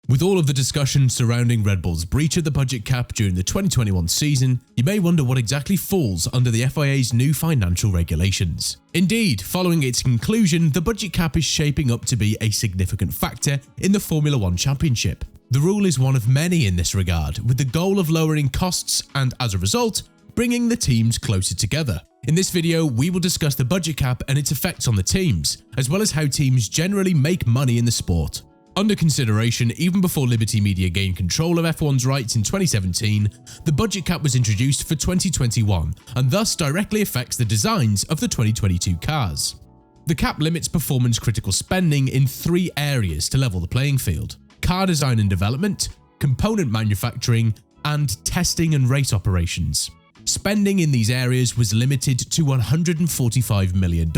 With all of the discussion surrounding Red Bull's breach of the budget cap during the 2021 season, you may wonder what exactly falls under the FIA's new financial regulations. Indeed, following its conclusion, the budget cap is shaping up to be a significant factor in the Formula One Championship. The rule is one of many in this regard, with the goal of lowering costs and, as a result, bringing the teams closer together. In this video, we will discuss the budget cap and its effects on the teams, as well as how teams generally make money in the sport. Under consideration, even before Liberty Media gained control of F1's rights in 2017, the budget cap was introduced for 2021 and thus directly affects the designs of the 2022 cars. The cap limits performance-critical spending in three areas to level the playing field: car design and development, component manufacturing, and testing and race operations. Spending in these areas was limited to $145 million,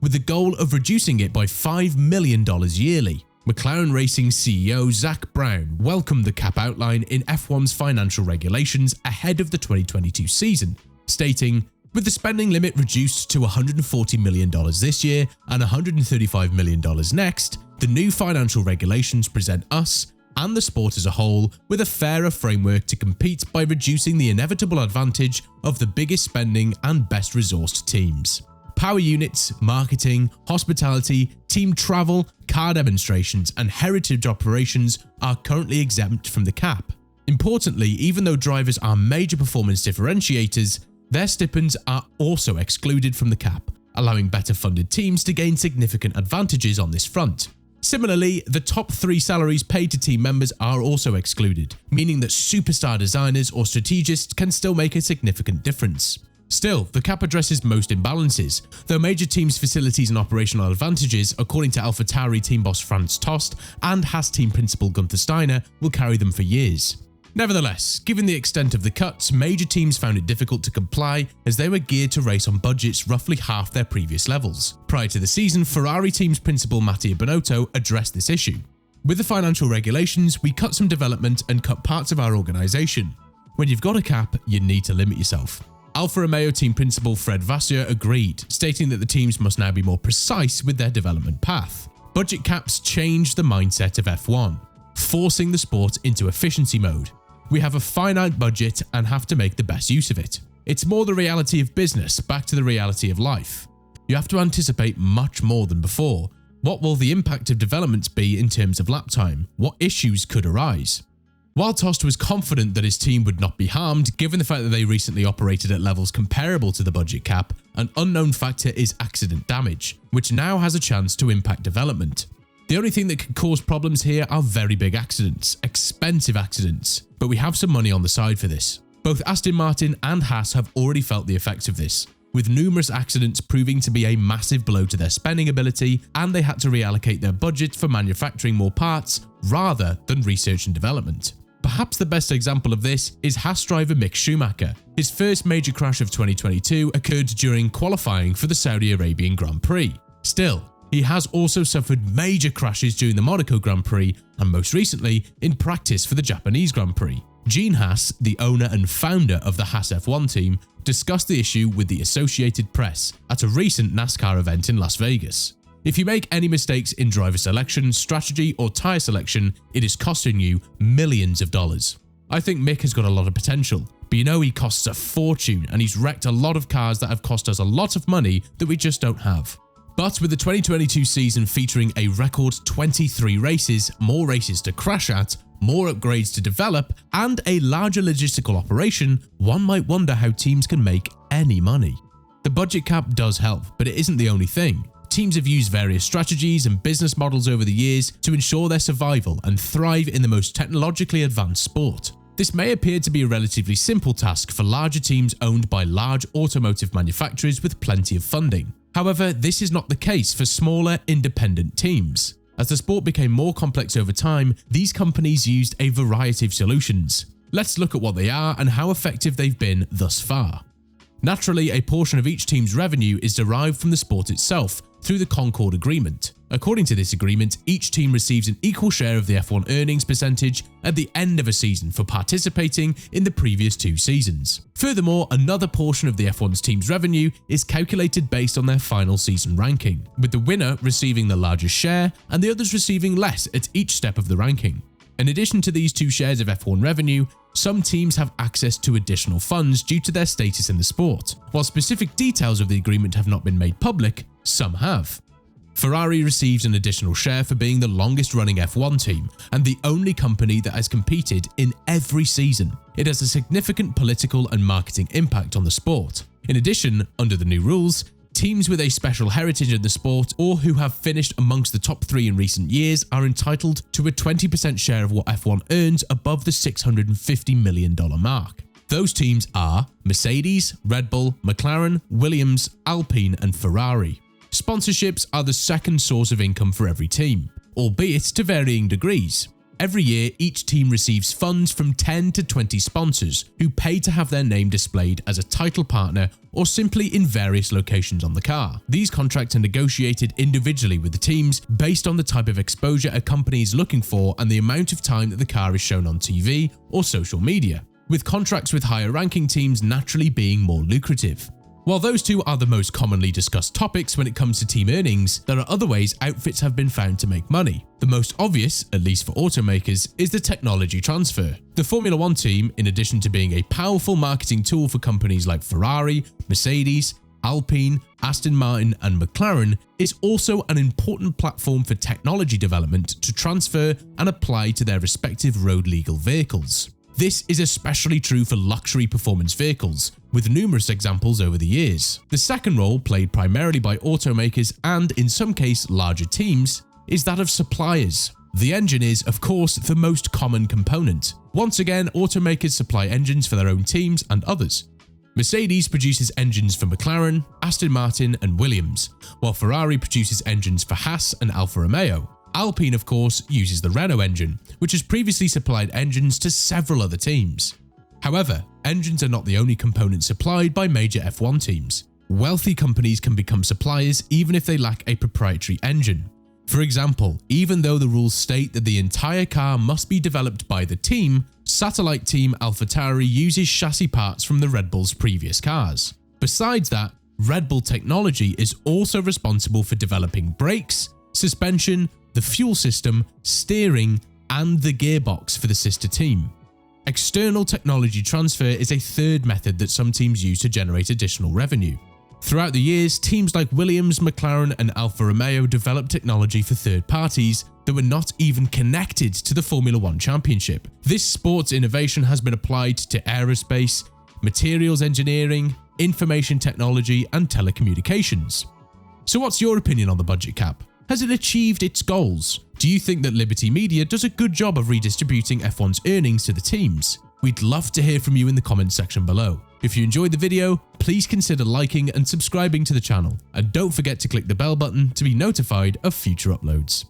with the goal of reducing it by $5 million yearly. McLaren Racing CEO Zak Brown welcomed the cap outline in F1's financial regulations ahead of the 2022 season, stating, "With the spending limit reduced to $140 million this year and $135 million next, the new financial regulations present us and the sport as a whole with a fairer framework to compete by reducing the inevitable advantage of the biggest spending and best resourced teams. Power units, marketing, hospitality, team travel, car demonstrations, and heritage operations are currently exempt from the cap. Importantly, even though drivers are major performance differentiators, their stipends are also excluded from the cap, allowing better funded teams to gain significant advantages on this front. Similarly, the top 3 salaries paid to team members are also excluded, meaning that superstar designers or strategists can still make a significant difference. Still, the cap addresses most imbalances, though major teams' facilities and operational advantages, according to AlphaTauri team boss Franz Tost and Haas team principal Gunther Steiner, will carry them for years. Nevertheless, given the extent of the cuts, major teams found it difficult to comply as they were geared to race on budgets roughly half their previous levels. Prior to the season, Ferrari team's principal Mattia Binotto addressed this issue. "With the financial regulations, we cut some development and cut parts of our organisation. When you've got a cap, you need to limit yourself." Alfa Romeo team principal Fred Vasseur agreed, stating that the teams must now be more precise with their development path. Budget caps changed the mindset of F1, forcing the sport into efficiency mode. "We have a finite budget and have to make the best use of it. It's more the reality of business back to the reality of life. You have to anticipate much more than before. What will the impact of developments be in terms of lap time? What issues could arise?" While Tost was confident that his team would not be harmed, given the fact that they recently operated at levels comparable to the budget cap, an unknown factor is accident damage, which now has a chance to impact development. The only thing that could cause problems here are very big accidents, expensive accidents, but we have some money on the side for this. Both Aston Martin and Haas have already felt the effects of this, with numerous accidents proving to be a massive blow to their spending ability, and they had to reallocate their budget for manufacturing more parts rather than research and development. Perhaps the best example of this is Haas driver Mick Schumacher. His first major crash of 2022 occurred during qualifying for the Saudi Arabian Grand Prix. Still, he has also suffered major crashes during the Monaco Grand Prix and most recently in practice for the Japanese Grand Prix. Gene Haas, the owner and founder of the Haas F1 team, discussed the issue with the Associated Press at a recent NASCAR event in Las Vegas. "If you make any mistakes in driver selection, strategy, or tyre selection, it is costing you millions of dollars. I think Mick has got a lot of potential, but you know he costs a fortune and he's wrecked a lot of cars that have cost us a lot of money that we just don't have." But with the 2022 season featuring a record 23 races, more races to crash at, more upgrades to develop, and a larger logistical operation, one might wonder how teams can make any money. The budget cap does help, but it isn't the only thing. Teams have used various strategies and business models over the years to ensure their survival and thrive in the most technologically advanced sport. This may appear to be a relatively simple task for larger teams owned by large automotive manufacturers with plenty of funding. However, this is not the case for smaller, independent teams. As the sport became more complex over time, these companies used a variety of solutions. Let's look at what they are and how effective they've been thus far. Naturally, a portion of each team's revenue is derived from the sport itself through the Concord Agreement. According to this agreement, each team receives an equal share of the F1 earnings percentage at the end of a season for participating in the previous 2 seasons. Furthermore, another portion of the F1's team's revenue is calculated based on their final season ranking, with the winner receiving the largest share and the others receiving less at each step of the ranking. In addition to these two shares of F1 revenue, some teams have access to additional funds due to their status in the sport. While specific details of the agreement have not been made public, some have. Ferrari receives an additional share for being the longest-running F1 team and the only company that has competed in every season. It has a significant political and marketing impact on the sport. In addition, under the new rules, teams with a special heritage in the sport or who have finished amongst the top 3 in recent years are entitled to a 20% share of what F1 earns above the $650 million mark. Those teams are Mercedes, Red Bull, McLaren, Williams, Alpine and Ferrari. Sponsorships are the second source of income for every team, albeit to varying degrees. Every year, each team receives funds from 10 to 20 sponsors who pay to have their name displayed as a title partner or simply in various locations on the car. These contracts are negotiated individually with the teams based on the type of exposure a company is looking for and the amount of time that the car is shown on TV or social media, with contracts with higher ranking teams naturally being more lucrative. While those two are the most commonly discussed topics when it comes to team earnings, there are other ways outfits have been found to make money. The most obvious, at least for automakers, is the technology transfer. The Formula One team, in addition to being a powerful marketing tool for companies like Ferrari, Mercedes, Alpine, Aston Martin and McLaren, is also an important platform for technology development to transfer and apply to their respective road-legal vehicles. This is especially true for luxury performance vehicles, with numerous examples over the years. The second role, played primarily by automakers and, in some cases, larger teams, is that of suppliers. The engine is, of course, the most common component. Once again, automakers supply engines for their own teams and others. Mercedes produces engines for McLaren, Aston Martin and Williams, while Ferrari produces engines for Haas and Alfa Romeo. Alpine, of course, uses the Renault engine, which has previously supplied engines to several other teams. However, engines are not the only components supplied by major F1 teams. Wealthy companies can become suppliers even if they lack a proprietary engine. For example, even though the rules state that the entire car must be developed by the team, satellite team AlphaTauri uses chassis parts from the Red Bull's previous cars. Besides that, Red Bull technology is also responsible for developing brakes, suspension, the fuel system, steering, and the gearbox for the sister team. External technology transfer is a third method that some teams use to generate additional revenue. Throughout the years, teams like Williams, McLaren, and Alfa Romeo developed technology for third parties that were not even connected to the Formula One Championship. This sports innovation has been applied to aerospace, materials engineering, information technology, and telecommunications. So what's your opinion on the budget cap? Has it achieved its goals? Do you think that Liberty Media does a good job of redistributing F1's earnings to the teams? We'd love to hear from you in the comments section below. If you enjoyed the video, please consider liking and subscribing to the channel, and don't forget to click the bell button to be notified of future uploads.